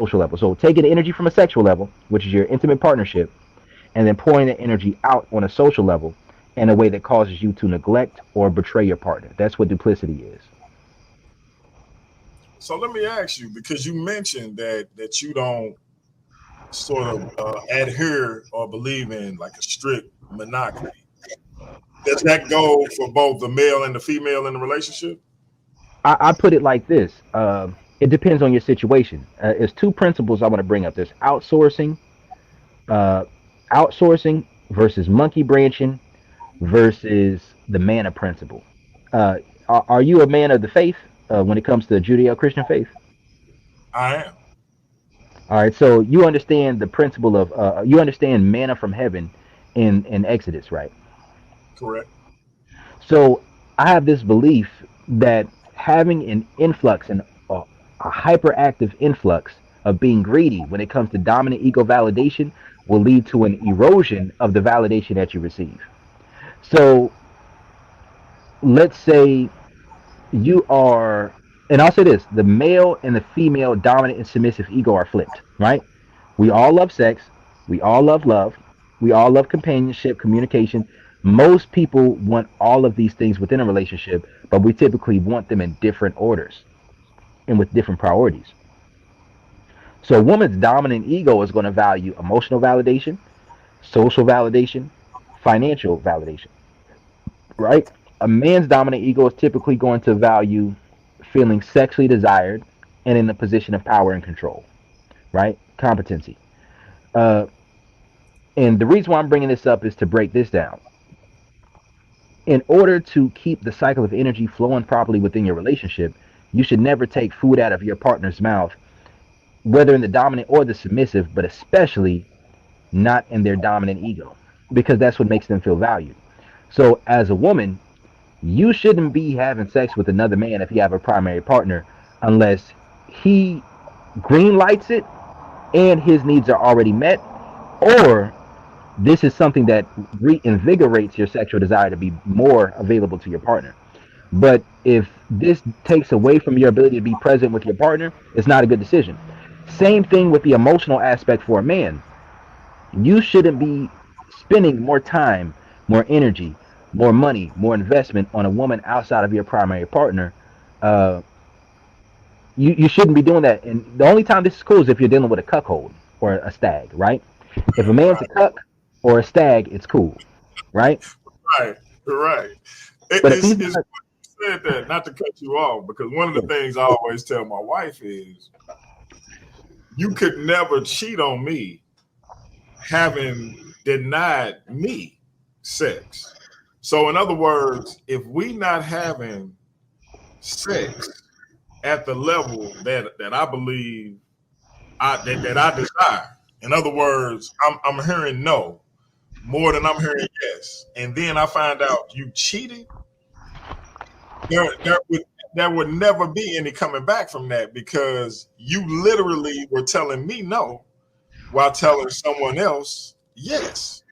social level. So taking the energy from a sexual level, which is your intimate partnership, and then pouring that energy out on a social level in a way that causes you to neglect or betray your partner. That's what duplicity is. So let me ask you, because you mentioned that you don't sort of adhere or believe in like a strict monogamy. Does that go for both the male and the female in the relationship? I put it like this. It depends on your situation. There's two principles I want to bring up. There's uh, outsourcing versus monkey branching versus the manna principle. Are you a man of the faith when it comes to the Judeo-Christian faith? I am. All right, so you understand the principle of you understand manna from heaven in Exodus, right? Correct. So I have this belief that having an influx and a hyperactive influx of being greedy when it comes to dominant ego validation will lead to an erosion of the validation that you receive. So let's say you are, and I'll say this: the male and the female dominant and submissive ego are flipped, right? We all love sex, we all love love, we all love companionship, communication. Most people want all of these things within a relationship, but we typically want them in different orders and with different priorities. So a woman's dominant ego is going to value emotional validation, social validation, financial validation, right? A man's dominant ego is typically going to value feeling sexually desired and in a position of power and control, right? Competency. Uh, and the reason why I'm bringing this up is to break this down. In order to keep the cycle of energy flowing properly within your relationship, you should never take food out of your partner's mouth, whether in the dominant or the submissive, but especially not in their dominant ego, because that's what makes them feel valued. So, as a woman, you shouldn't be having sex with another man if you have a primary partner unless he green lights it and his needs are already met, or this is something that reinvigorates your sexual desire to be more available to your partner. But if this takes away from your ability to be present with your partner, it's not a good decision. Same thing with the emotional aspect for a man. You shouldn't be spending more time, more energy, more money, more investment on a woman outside of your primary partner. Uh, you shouldn't be doing that. And the only time this is cool is if you're dealing with a cuckold or a stag, right? If a man's a Right. cuck or a stag, it's cool, right? Right. Right. But if It's said that not to cut you off, because one of the things I always tell my wife is you could never cheat on me having denied me sex. So in other words, if we not having sex at the level that I believe that I desire, in other words, I'm hearing no more than I'm hearing yes, and then I find out you cheated, there would never be any coming back from that because you literally were telling me no while telling someone else yes.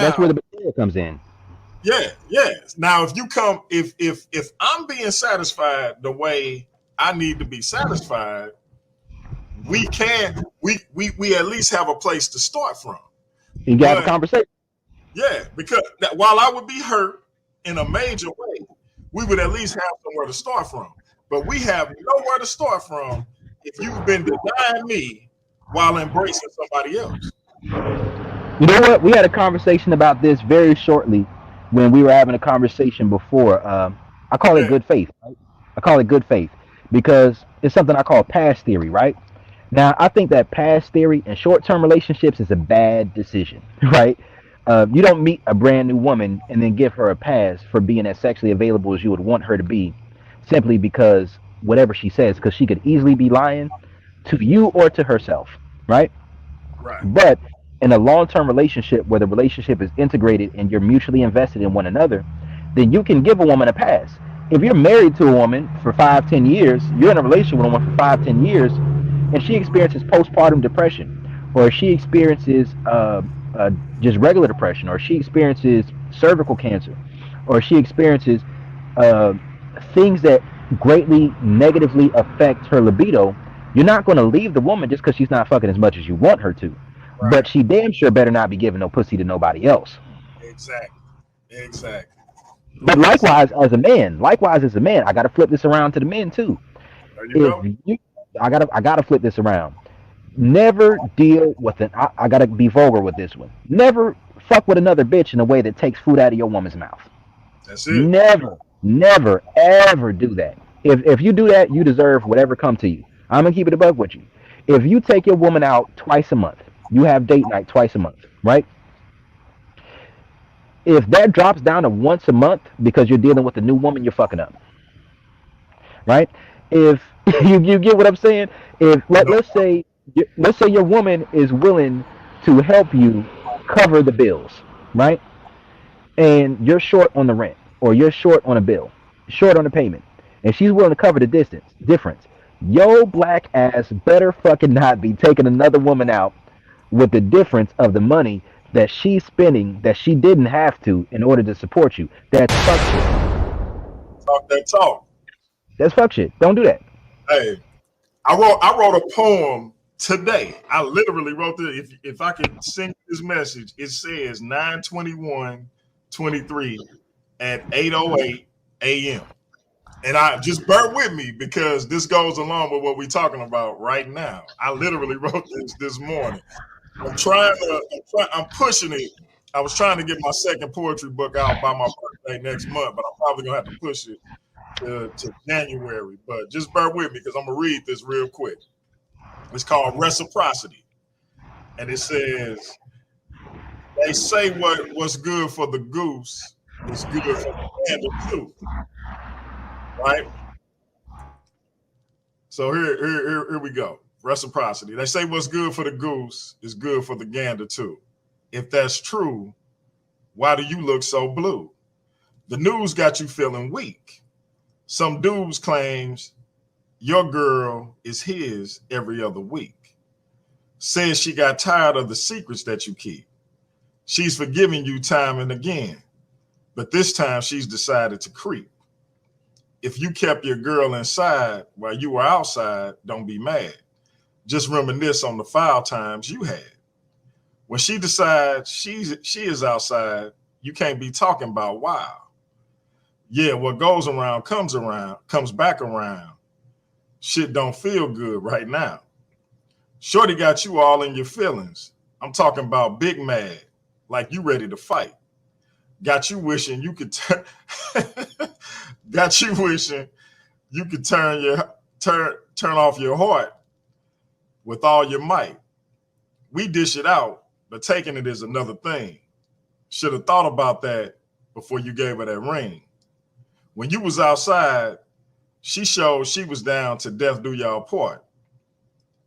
that's where Now, the betrayal comes in. yeah, yes. Now, if you come, if I'm being satisfied the way I need to be satisfied, we can we at least have a place to start from. You gotta have a But conversation. yeah, because that, while I would be hurt in a major way, we would at least have somewhere to start from. But we have nowhere to start from if you've been denying me while embracing somebody else. You know what? We had a conversation about this very shortly when we were having a conversation before. I call it Yeah, good faith. Right? I call it good faith because it's something I call past theory, right? Now, I think that past theory in short term relationships is a bad decision, right? You don't meet a brand new woman and then give her a pass for being as sexually available as you would want her to be simply because whatever she says, because she could easily be lying to you or to herself, right? right. But in a long term relationship where the relationship is integrated and you're mutually invested in one another, then you can give a woman a pass. If you're married to a woman for 5, 10 years, you're in a relationship with a woman for 5, 10 years, and she experiences postpartum depression, or she experiences just regular depression, or she experiences cervical cancer, or she experiences uh, things that greatly negatively affect her libido, You're not going to leave the woman just because she's not fucking as much as you want her to. But Right. she damn sure better not be giving no pussy to nobody else. Exactly. Exactly. But Exactly. likewise as a man, I gotta flip this around to the men too. There you If go. you, I gotta flip this around. Never deal with an. I gotta be vulgar with this one. Never fuck with another bitch in a way that takes food out of your woman's mouth. That's it. Never, ever do that. If you do that, you deserve whatever come to you. I'm gonna keep it above with you. If you take your woman out twice a month, you have date night twice a month, right? If that drops down to once a month because you're dealing with a new woman, you're fucking up, right? If you get what I'm saying, if No. let's say your woman is willing to help you cover the bills, right? And you're short on the rent or you're short on a bill, short on a payment, and she's willing to cover the distance difference. Yo, black ass better fucking not be taking another woman out with the difference of the money that she's spending that she didn't have to in order to support you. That's fuck shit. Talk that talk. That's fuck shit. Don't do that. Hey, I wrote a poem today. I literally wrote this. If I could send you this message, it says 9/21/23 at 8:08 a.m. And I just bear with me because this goes along with what we're talking about right now. I literally wrote this morning. I'm pushing it. I was trying to get my second poetry book out by my birthday next month, but I'm probably gonna have to push it to January. But just bear with me because I'm gonna read this real quick. It's called Reciprocity, and it says, "They say what's good for the goose is good for the gander too." Right. So here we go. Reciprocity. They say what's good for the goose is good for the gander too. If that's true, why do you look so blue? The news got you feeling weak. Some dudes claims your girl is his every other week. Says she got tired of the secrets that you keep. She's forgiving you time and again, but this time she's decided to creep. If you kept your girl inside while you were outside, don't be mad. Just reminisce on the foul times you had. When she decides she is outside, you can't be talking about wow. Yeah, what goes around, comes back around. Shit don't feel good right now. Shorty got you all in your feelings. I'm talking about big mad, like you ready to fight. Got you wishing you could got you wishing you could turn off your heart with all your might. We dish it out, but taking it is another thing. Should have thought about that before you gave her that ring. When you was outside, she showed she was down to death do y'all part.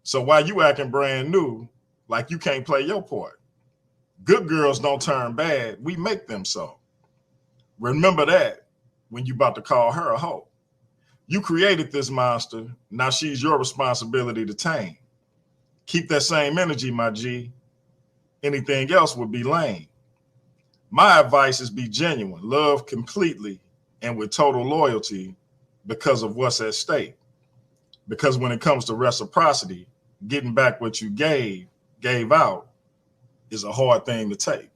So why you acting brand new, like you can't play your part? Good girls don't turn bad, we make them so. Remember that when you about to call her a hoe. You created this monster, now she's your responsibility to tame. Keep that same energy, my G. Anything else would be lame. My advice is be genuine, love completely, and with total loyalty because of what's at stake. Because when it comes to reciprocity, getting back what you gave out, is a hard thing to take.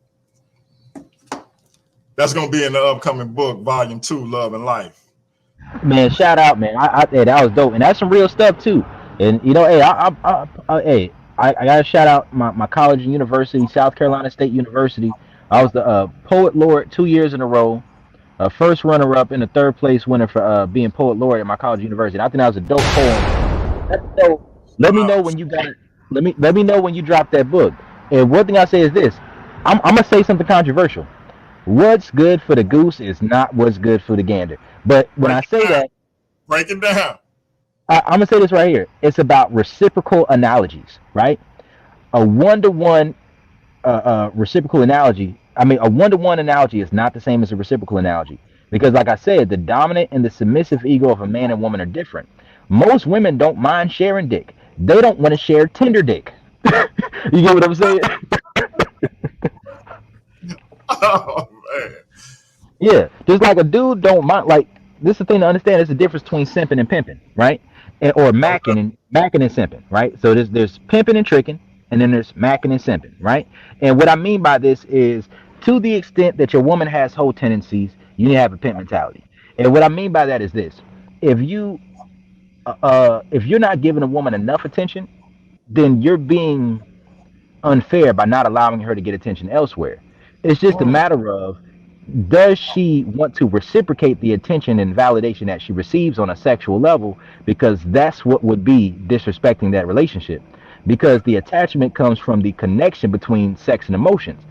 That's going to be in the upcoming book, Volume 2, Love and Life. Man, shout out, man. Hey, that was dope, and that's some real stuff too. And you know, hey, hey, I gotta shout out my college and university, South Carolina State University. I was the poet laureate 2 years in a row, first runner up and a third place winner for being poet laureate at my college university. I think that was a dope poem. So let me know Wow. when you got it. Let me know when you drop that book. And one thing I say is this: I'm gonna say something controversial. What's good for the goose is not what's good for the gander. But when Break I it say down. that, Break it down. I'm gonna say this right here. It's about reciprocal analogies, right? A one-to-one reciprocal analogy. I mean, a one-to-one analogy is not the same as a reciprocal analogy because, like I said, the dominant and the submissive ego of a man and woman are different. Most women don't mind sharing dick. They don't want to share tender dick. You get what I'm saying? Oh, man. Yeah, just like a dude don't mind. Like this is the thing to understand. There's a difference between simping and pimping, right? or Okay. macking and simping, right? So there's pimping and tricking, and then there's macking and simping, right? And what I mean by this is, to the extent that your woman has whole tendencies, you need to have a pimp mentality. And what I mean by that is this: if you if you're not giving a woman enough attention, then you're being unfair by not allowing her to get attention elsewhere. It's just a Hold on. matter of, does she want to reciprocate the attention and validation that she receives on a sexual level? Because that's what would be disrespecting that relationship. Because the attachment comes from the connection between sex and emotions.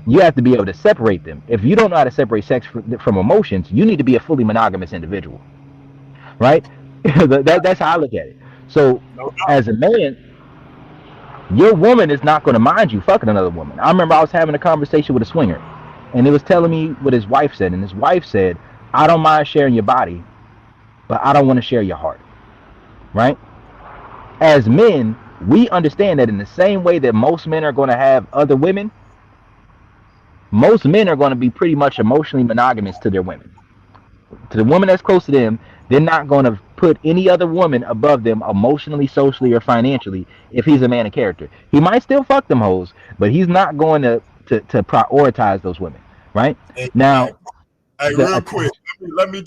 You have to be able to separate them. If you don't know how to separate sex from emotions, you need to be a fully monogamous individual, right? That's how I look at it. So, No doubt. as a man, your woman is not going to mind you fucking another woman. I remember I was having a conversation with a swinger, and he was telling me what his wife said, and his wife said, "I don't mind sharing your body, but I don't want to share your heart." Right? As men, we understand that in the same way that most men are going to have other women, most men are going to be pretty much emotionally monogamous to their women. To the woman that's close to them, they're not going to put any other woman above them emotionally, socially, or financially. If he's a man of character, he might still fuck them hoes, but he's not going to prioritize those women. Right now, Exactly. Hey, the real quick, let me